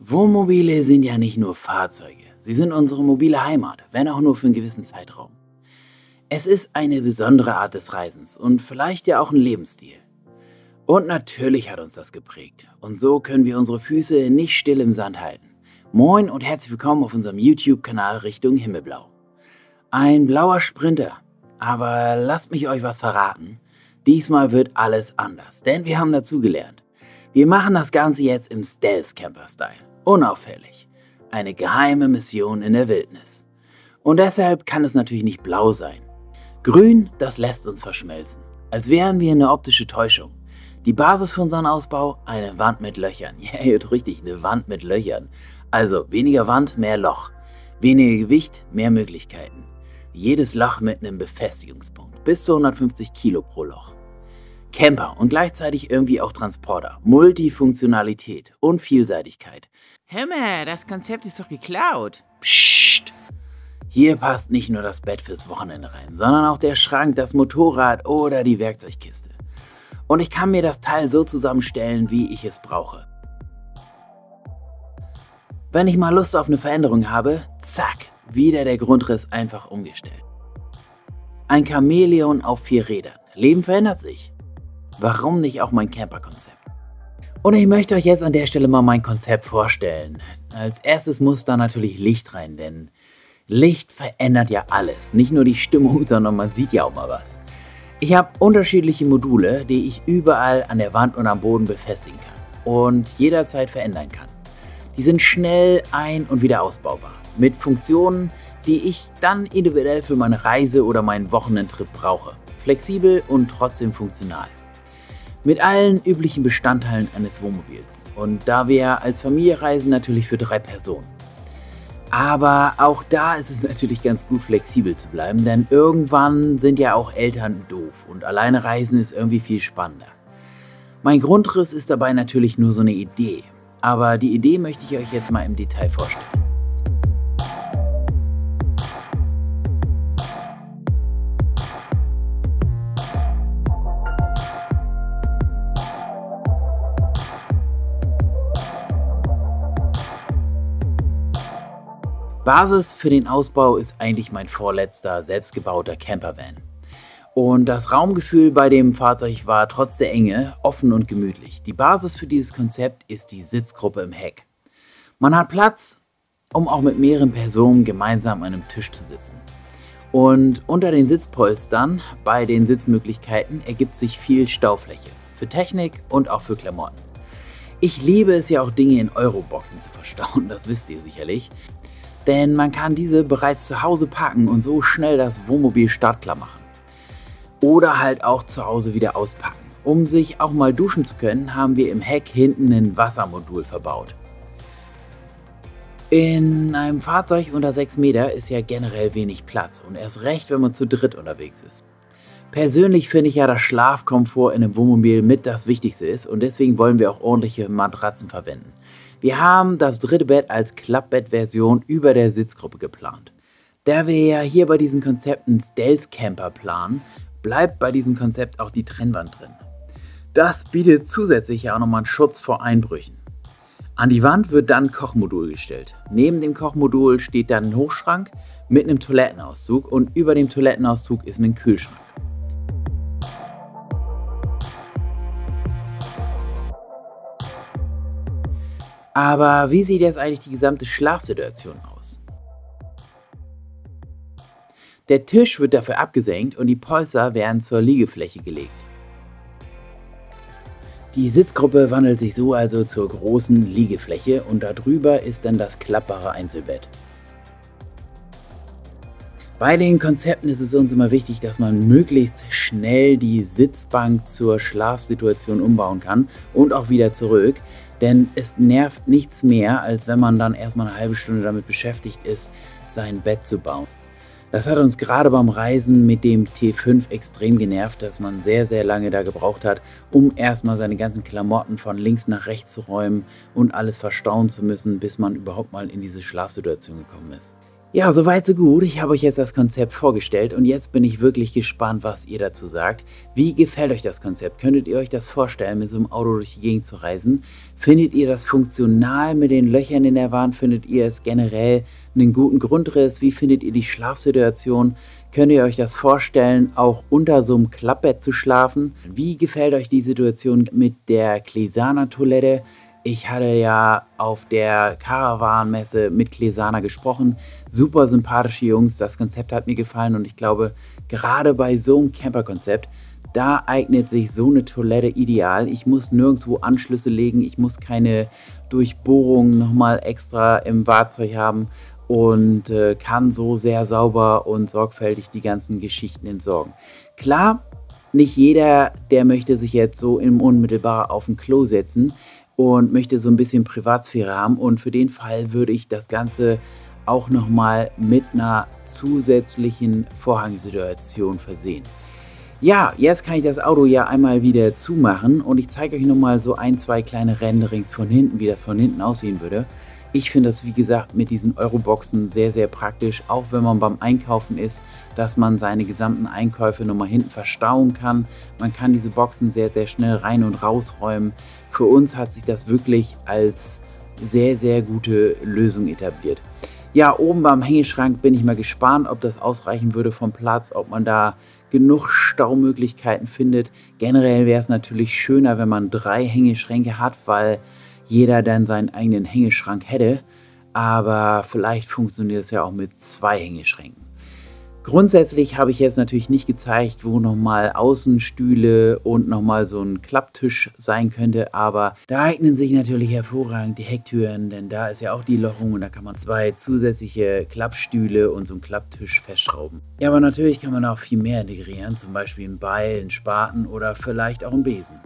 Wohnmobile sind ja nicht nur Fahrzeuge, sie sind unsere mobile Heimat, wenn auch nur für einen gewissen Zeitraum. Es ist eine besondere Art des Reisens und vielleicht ja auch ein Lebensstil. Und natürlich hat uns das geprägt. Und so können wir unsere Füße nicht still im Sand halten. Moin und herzlich willkommen auf unserem YouTube-Kanal Richtung Himmelblau. Ein blauer Sprinter. Aber lasst mich euch was verraten. Diesmal wird alles anders, denn wir haben dazugelernt. Wir machen das Ganze jetzt im Stealth-Camper-Style. Unauffällig. Eine geheime Mission in der Wildnis. Und deshalb kann es natürlich nicht blau sein. Grün, das lässt uns verschmelzen. Als wären wir eine optische Täuschung. Die Basis für unseren Ausbau, eine Wand mit Löchern. Ja, ihr hört richtig, eine Wand mit Löchern. Also weniger Wand, mehr Loch. Weniger Gewicht, mehr Möglichkeiten. Jedes Loch mit einem Befestigungspunkt. Bis zu 150 Kilo pro Loch. Camper und gleichzeitig irgendwie auch Transporter. Multifunktionalität und Vielseitigkeit. Hör mal, das Konzept ist doch geklaut. Psst! Hier passt nicht nur das Bett fürs Wochenende rein, sondern auch der Schrank, das Motorrad oder die Werkzeugkiste. Und ich kann mir das Teil so zusammenstellen, wie ich es brauche. Wenn ich mal Lust auf eine Veränderung habe, zack, wieder der Grundriss einfach umgestellt. Ein Chamäleon auf 4 Rädern. Leben verändert sich. Warum nicht auch mein Camper-Konzept? Und ich möchte euch jetzt an der Stelle mal mein Konzept vorstellen. Als erstes muss da natürlich Licht rein, denn Licht verändert ja alles. Nicht nur die Stimmung, sondern man sieht ja auch mal was. Ich habe unterschiedliche Module, die ich überall an der Wand und am Boden befestigen kann und jederzeit verändern kann. Die sind schnell ein- und wieder ausbaubar, mit Funktionen, die ich dann individuell für meine Reise oder meinen Wochenendtrip brauche. Flexibel und trotzdem funktional. Mit allen üblichen Bestandteilen eines Wohnmobils. Und da wir als Familie reisen, natürlich für 3 Personen. Aber auch da ist es natürlich ganz gut, flexibel zu bleiben, denn irgendwann sind ja auch Eltern doof und alleine reisen ist irgendwie viel spannender. Mein Grundriss ist dabei natürlich nur so eine Idee, aber die Idee möchte ich euch jetzt mal im Detail vorstellen. Basis für den Ausbau ist eigentlich mein vorletzter selbstgebauter Campervan. Und das Raumgefühl bei dem Fahrzeug war trotz der Enge offen und gemütlich. Die Basis für dieses Konzept ist die Sitzgruppe im Heck. Man hat Platz, um auch mit mehreren Personen gemeinsam an einem Tisch zu sitzen. Und unter den Sitzpolstern bei den Sitzmöglichkeiten ergibt sich viel Staufläche. Für Technik und auch für Klamotten. Ich liebe es ja auch, Dinge in Euroboxen zu verstauen, das wisst ihr sicherlich. Denn man kann diese bereits zu Hause parken und so schnell das Wohnmobil startklar machen. Oder halt auch zu Hause wieder auspacken. Um sich auch mal duschen zu können, haben wir im Heck hinten ein Wassermodul verbaut. In einem Fahrzeug unter 6 Meter ist ja generell wenig Platz und erst recht, wenn man zu dritt unterwegs ist. Persönlich finde ich ja, dass Schlafkomfort in einem Wohnmobil mit das Wichtigste ist und deswegen wollen wir auch ordentliche Matratzen verwenden. Wir haben das dritte Bett als Klappbettversion über der Sitzgruppe geplant. Da wir ja hier bei diesem Konzept einen Stealth-Camper planen, bleibt bei diesem Konzept auch die Trennwand drin. Das bietet zusätzlich ja auch nochmal einen Schutz vor Einbrüchen. An die Wand wird dann ein Kochmodul gestellt. Neben dem Kochmodul steht dann ein Hochschrank mit einem Toilettenauszug und über dem Toilettenauszug ist ein Kühlschrank. Aber wie sieht jetzt eigentlich die gesamte Schlafsituation aus? Der Tisch wird dafür abgesenkt und die Polster werden zur Liegefläche gelegt. Die Sitzgruppe wandelt sich so also zur großen Liegefläche und darüber ist dann das klappbare Einzelbett. Bei den Konzepten ist es uns immer wichtig, dass man möglichst schnell die Sitzbank zur Schlafsituation umbauen kann und auch wieder zurück. Denn es nervt nichts mehr, als wenn man dann erstmal eine halbe Stunde damit beschäftigt ist, sein Bett zu bauen. Das hat uns gerade beim Reisen mit dem T5 extrem genervt, dass man sehr, sehr lange da gebraucht hat, um erstmal seine ganzen Klamotten von links nach rechts zu räumen und alles verstauen zu müssen, bis man überhaupt mal in diese Schlafsituation gekommen ist. Ja, soweit so gut. Ich habe euch jetzt das Konzept vorgestellt und jetzt bin ich wirklich gespannt, was ihr dazu sagt. Wie gefällt euch das Konzept? Könntet ihr euch das vorstellen, mit so einem Auto durch die Gegend zu reisen? Findet ihr das funktional mit den Löchern in der Wand? Findet ihr es generell einen guten Grundriss? Wie findet ihr die Schlafsituation? Könnt ihr euch das vorstellen, auch unter so einem Klappbett zu schlafen? Wie gefällt euch die Situation mit der Clesana-Toilette? Ich hatte ja auf der Caravan-Messe mit Clesana gesprochen. Super sympathische Jungs, das Konzept hat mir gefallen und ich glaube, gerade bei so einem Camper-Konzept, da eignet sich so eine Toilette ideal. Ich muss nirgendwo Anschlüsse legen, ich muss keine Durchbohrungen nochmal extra im Fahrzeug haben und kann so sehr sauber und sorgfältig die ganzen Geschichten entsorgen. Klar, nicht jeder, der möchte sich jetzt so im Unmittelbar auf ein Klo setzen und möchte so ein bisschen Privatsphäre haben. Und für den Fall würde ich das Ganze auch nochmal mit einer zusätzlichen Vorhangsituation versehen. Ja, jetzt kann ich das Auto ja einmal wieder zumachen und ich zeige euch nochmal so ein, zwei kleine Renderings von hinten, wie das von hinten aussehen würde. Ich finde das, wie gesagt, mit diesen Euroboxen sehr, sehr praktisch, auch wenn man beim Einkaufen ist, dass man seine gesamten Einkäufe nochmal hinten verstauen kann. Man kann diese Boxen sehr, sehr schnell rein und rausräumen. Für uns hat sich das wirklich als sehr, sehr gute Lösung etabliert. Ja, oben beim Hängeschrank bin ich mal gespannt, ob das ausreichen würde vom Platz, ob man da genug Staumöglichkeiten findet. Generell wäre es natürlich schöner, wenn man 3 Hängeschränke hat, weil jeder dann seinen eigenen Hängeschrank hätte, aber vielleicht funktioniert es ja auch mit 2 Hängeschränken. Grundsätzlich habe ich jetzt natürlich nicht gezeigt, wo nochmal Außenstühle und nochmal so ein Klapptisch sein könnte, aber da eignen sich natürlich hervorragend die Hecktüren, denn da ist ja auch die Lochung und da kann man 2 zusätzliche Klappstühle und so einen Klapptisch festschrauben. Ja, aber natürlich kann man auch viel mehr integrieren, zum Beispiel einen Beil, einen Spaten oder vielleicht auch einen Besen.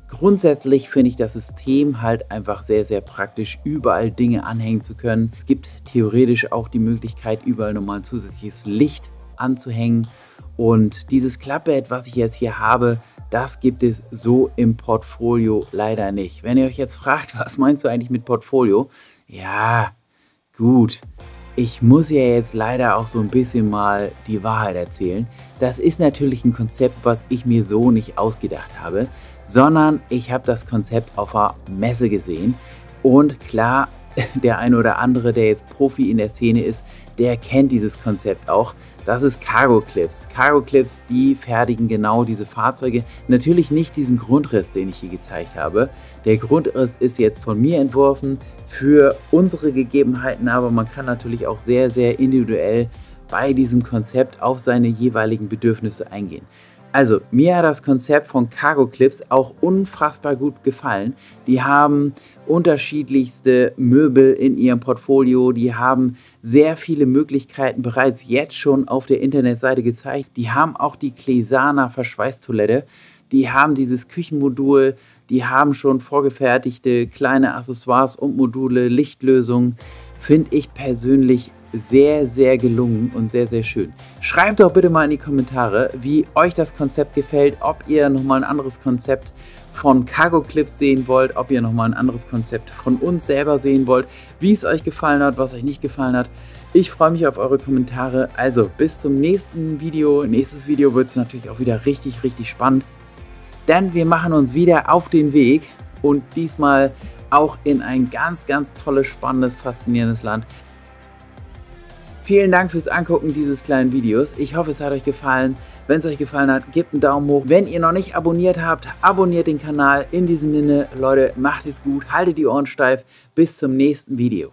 Grundsätzlich finde ich das System halt einfach sehr, sehr praktisch, überall Dinge anhängen zu können. Es gibt theoretisch auch die Möglichkeit, überall nochmal ein zusätzliches Licht anzuhängen. Und dieses Klappbett, was ich jetzt hier habe, das gibt es so im Portfolio leider nicht. Wenn ihr euch jetzt fragt, was meinst du eigentlich mit Portfolio? Ja, gut. Ich muss ja jetzt leider auch so ein bisschen mal die Wahrheit erzählen. Das ist natürlich ein Konzept, was ich mir so nicht ausgedacht habe, sondern ich habe das Konzept auf einer Messe gesehen. Und klar, der eine oder andere, der jetzt Profi in der Szene ist, der kennt dieses Konzept auch. Das ist Cargo Clips. Cargo Clips, die fertigen genau diese Fahrzeuge. Natürlich nicht diesen Grundriss, den ich hier gezeigt habe. Der Grundriss ist jetzt von mir entworfen für unsere Gegebenheiten, aber man kann natürlich auch sehr, sehr individuell bei diesem Konzept auf seine jeweiligen Bedürfnisse eingehen. Also, mir hat das Konzept von Cargo Clips auch unfassbar gut gefallen. Die haben unterschiedlichste Möbel in ihrem Portfolio. Die haben sehr viele Möglichkeiten bereits jetzt schon auf der Internetseite gezeigt. Die haben auch die Clesana Verschweißtoilette. Die haben dieses Küchenmodul. Die haben schon vorgefertigte kleine Accessoires und Module, Lichtlösungen. Finde ich persönlich sehr, sehr gelungen und sehr, sehr schön. Schreibt doch bitte mal in die Kommentare, wie euch das Konzept gefällt, ob ihr nochmal ein anderes Konzept von Cargo Clips sehen wollt, ob ihr nochmal ein anderes Konzept von uns selber sehen wollt, wie es euch gefallen hat, was euch nicht gefallen hat. Ich freue mich auf eure Kommentare. Also bis zum nächsten Video. Nächstes Video wird es natürlich auch wieder richtig, richtig spannend. Denn wir machen uns wieder auf den Weg und diesmal auch in ein ganz, ganz tolles, spannendes, faszinierendes Land. Vielen Dank fürs Angucken dieses kleinen Videos. Ich hoffe, es hat euch gefallen. Wenn es euch gefallen hat, gebt einen Daumen hoch. Wenn ihr noch nicht abonniert habt, abonniert den Kanal. In diesem Sinne, Leute, macht es gut, haltet die Ohren steif. Bis zum nächsten Video.